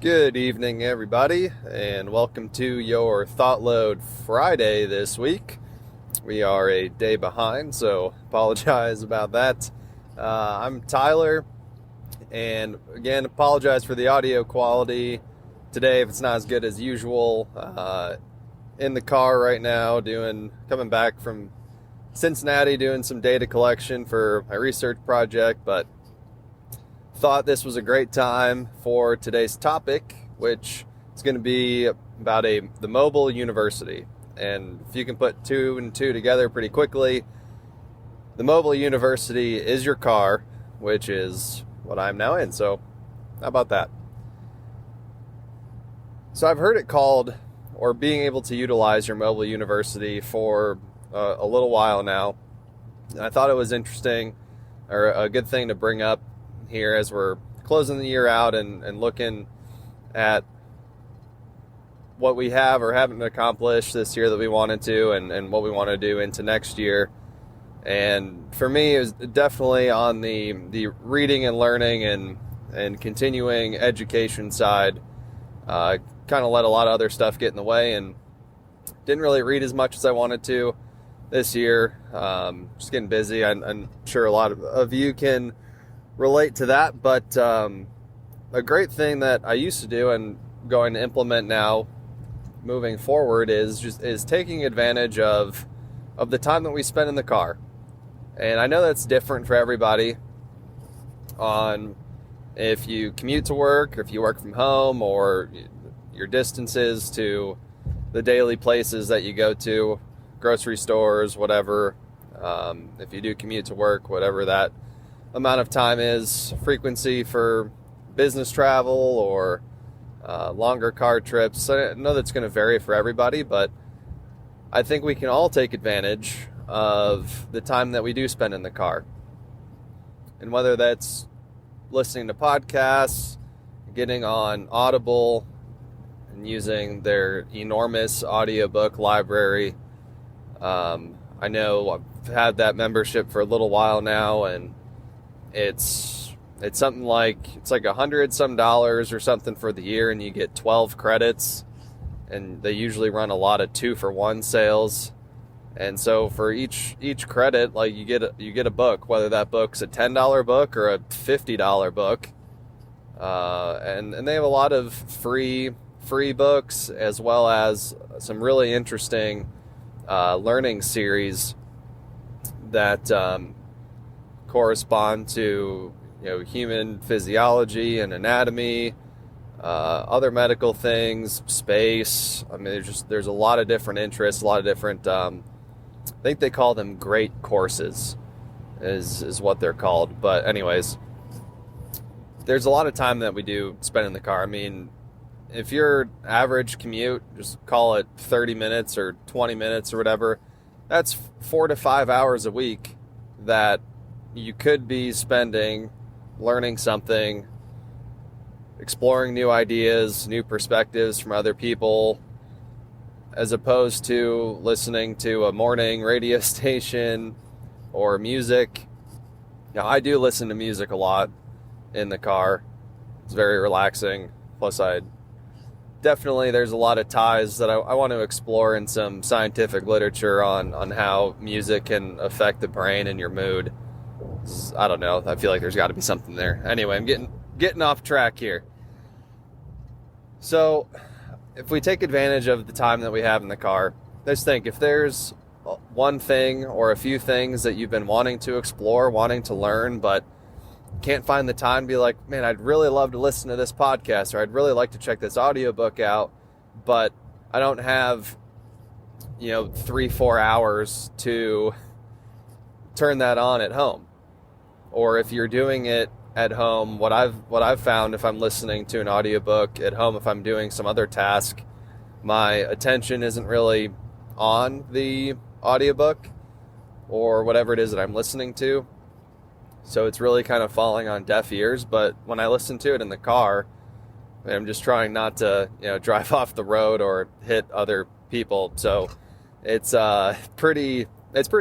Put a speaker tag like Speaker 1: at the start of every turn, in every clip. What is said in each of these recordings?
Speaker 1: Good evening, everybody, and welcome to your ThoughtLoad Friday this week. We are a day behind, so apologize about that. I'm Tyler, and again, apologize for the audio quality today if it's not as good as usual. In the car right now, coming back from Cincinnati, doing some data collection for my research project, but thought this was a great time for today's topic, which is going to be about the mobile university. And if you can put two and two together pretty quickly, the mobile university is your car, which is what I'm now in. So how about that? So I've heard it called, or being able to utilize your mobile university for a little while now. And I thought it was interesting, or a good thing to bring up here as we're closing the year out and looking at what we have or haven't accomplished this year that we wanted to, and what we want to do into next year. And for me, it was definitely on the reading and learning and continuing education side. Kind of let a lot of other stuff get in the way and didn't really read as much as I wanted to this year. Just getting busy. I'm sure a lot of you can relate to that, but a great thing that I used to do and going to implement now moving forward is taking advantage of the time that we spend in the car. And I know that's different for everybody on if you commute to work, or if you work from home, or your distances to the daily places that you go to, grocery stores, whatever. If you do commute to work, whatever that amount of time is, frequency for business travel or longer car trips. I know that's going to vary for everybody, but I think we can all take advantage of the time that we do spend in the car. And whether that's listening to podcasts, getting on Audible, and using their enormous audiobook library. I know I've had that membership for a little while now, and it's something like, it's like $100 some or something for the year, and you get 12 credits, and they usually run a lot of 2-for-1 sales. And so for each credit, like you get a book, whether that book's a $10 book or a $50 book. And they have a lot of free books, as well as some really interesting learning series that correspond to human physiology and anatomy, other medical things, space. I mean, there's a lot of different interests, a lot of different. I think they call them great courses, is what they're called. But anyways, there's a lot of time that we do spend in the car. I mean, if your average commute, just call it 30 minutes or 20 minutes or whatever, that's 4 to 5 hours a week that you could be spending learning something, exploring new ideas, new perspectives from other people, as opposed to listening to a morning radio station or music. Now, I do listen to music a lot in the car. It's very relaxing. Plus, there's a lot of ties that I want to explore in some scientific literature on how music can affect the brain and your mood. I don't know. I feel like there's got to be something there. Anyway, I'm getting off track here. So, if we take advantage of the time that we have in the car, let's think, if there's one thing or a few things that you've been wanting to explore, wanting to learn, but can't find the time to be like, man, I'd really love to listen to this podcast, or I'd really like to check this audiobook out, but I don't have 3-4 hours to turn that on at home. Or if you're doing it at home, what I've found, if I'm listening to an audiobook at home, if I'm doing some other task, my attention isn't really on the audiobook or whatever it is that I'm listening to. So it's really kind of falling on deaf ears. But when I listen to it in the car, I'm just trying not to, drive off the road or hit other people. So it's pretty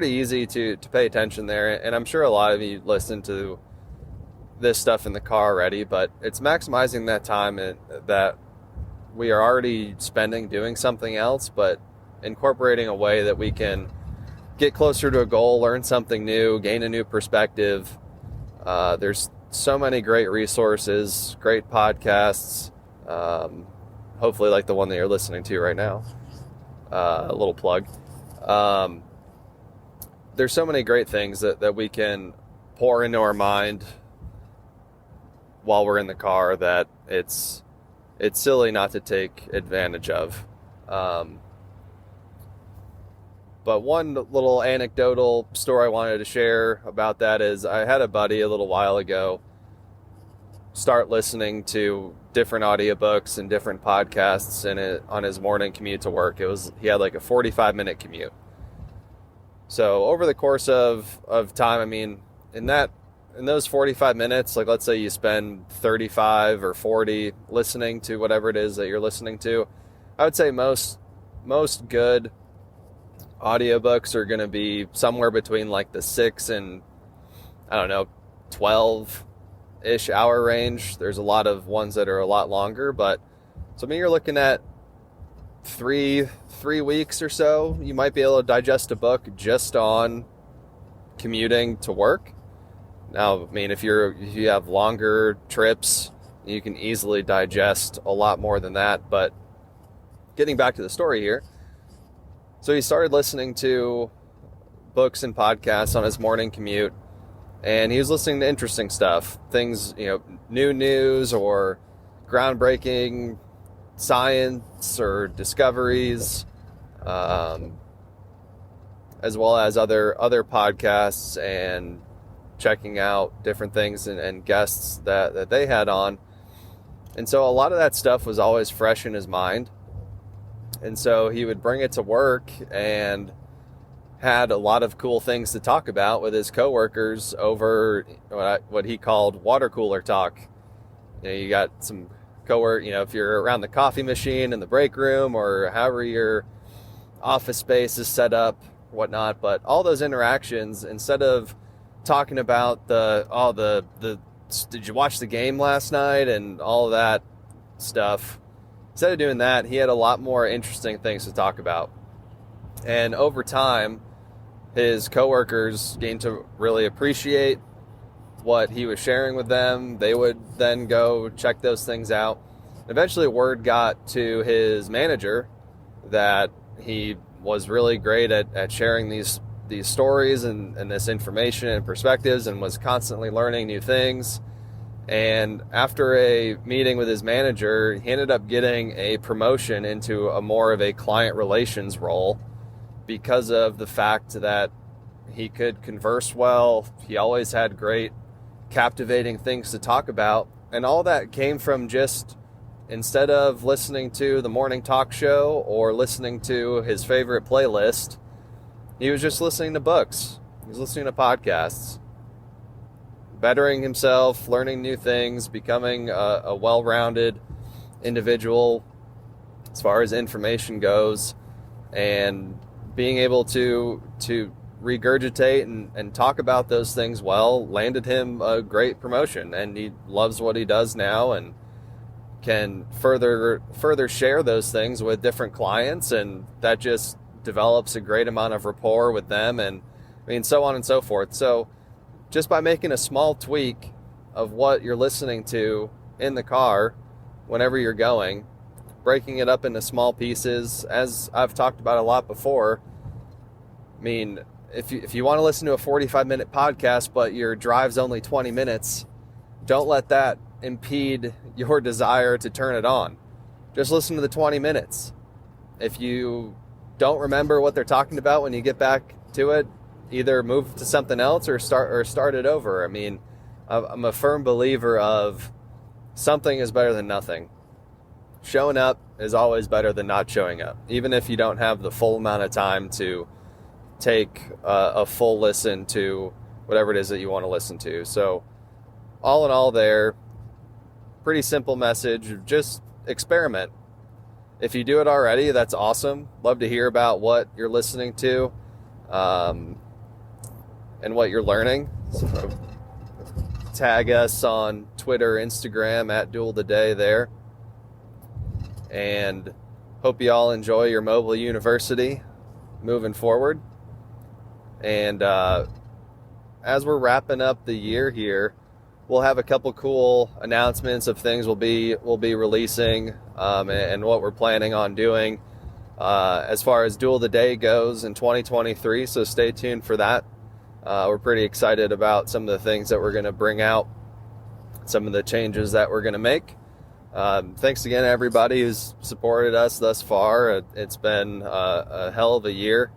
Speaker 1: easy to pay attention there. And I'm sure a lot of you listen to this stuff in the car already, but it's maximizing that time that we are already spending doing something else, but incorporating a way that we can get closer to a goal, learn something new, gain a new perspective. There's so many great resources, great podcasts, hopefully like the one that you're listening to right now. A little plug. There's so many great things that we can pour into our mind while we're in the car that it's silly not to take advantage of. But one little anecdotal story I wanted to share about that is I had a buddy a little while ago start listening to different audiobooks and different podcasts on his morning commute to work. He had like a 45-minute commute. So over the course of time, I mean, in those 45 minutes, like let's say you spend 35 or 40 listening to whatever it is that you're listening to, I would say most good audiobooks are going to be somewhere between like the 6 and 12-ish hour range. There's a lot of ones that are a lot longer, but so I mean you're looking at three weeks or so. You might be able to digest a book just on commuting to work. Now, I mean, if you have longer trips, you can easily digest a lot more than that. But getting back to the story here, so he started listening to books and podcasts on his morning commute, and he was listening to interesting stuff, things, new news or groundbreaking science or discoveries, as well as other podcasts, and checking out different things and guests that they had on. And so a lot of that stuff was always fresh in his mind. And so he would bring it to work and had a lot of cool things to talk about with his coworkers over what he called water cooler talk. You got some if you're around the coffee machine in the break room or however your office space is set up, whatnot. But all those interactions, instead of talking about did you watch the game last night and all of that stuff, instead of doing that, he had a lot more interesting things to talk about. And over time, his coworkers gained to really appreciate what he was sharing with them. They would then go check those things out. Eventually word got to his manager that he was really great at sharing these stories and this information and perspectives, and was constantly learning new things. And after a meeting with his manager, he ended up getting a promotion into a more of a client relations role because of the fact that he could converse well. He always had great, captivating things to talk about. And all that came from just, instead of listening to the morning talk show or listening to his favorite playlist, he was just listening to books. He was listening to podcasts, bettering himself, learning new things, becoming a well-rounded individual as far as information goes, and being able to regurgitate and talk about those things well landed him a great promotion. And he loves what he does now and can further share those things with different clients, and that just develops a great amount of rapport with them, and I mean, so on and so forth. So just by making a small tweak of what you're listening to in the car whenever you're going, breaking it up into small pieces, as I've talked about a lot before. I mean, if you want to listen to a 45-minute podcast, but your drive's only 20 minutes, don't let that impede your desire to turn it on. Just listen to the 20 minutes. If you don't remember what they're talking about when you get back to it, either move to something else or start it over. I mean, I'm a firm believer of something is better than nothing. Showing up is always better than not showing up, even if you don't have the full amount of time to take a full listen to whatever it is that you want to listen to. So all in all, there, pretty simple message. Just experiment. If you do it already, that's awesome. Love to hear about what you're listening to and what you're learning. So, tag us on Twitter, Instagram at Duel Today there. And hope you all enjoy your mobile university moving forward. And as we're wrapping up the year here, we'll have a couple cool announcements of things we'll be releasing and what we're planning on doing as far as Duel Today goes in 2023. So stay tuned for that. We're pretty excited about some of the things that we're going to bring out, some of the changes that we're going to make. Thanks again, everybody who's supported us thus far. It's been a hell of a year,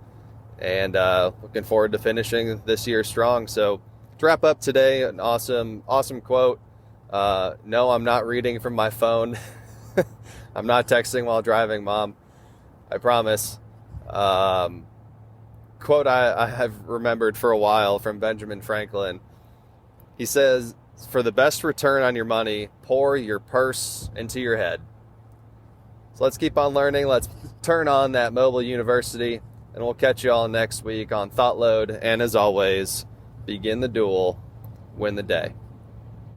Speaker 1: and looking forward to finishing this year strong. So to wrap up today, an awesome quote. No, I'm not reading from my phone. I'm not texting while driving, Mom. I promise. Quote I have remembered for a while from Benjamin Franklin. He says, "For the best return on your money, pour your purse into your head." So let's keep on learning. Let's turn on that mobile university, and we'll catch you all next week on ThoughtLoad. And as always, begin the duel, win the day.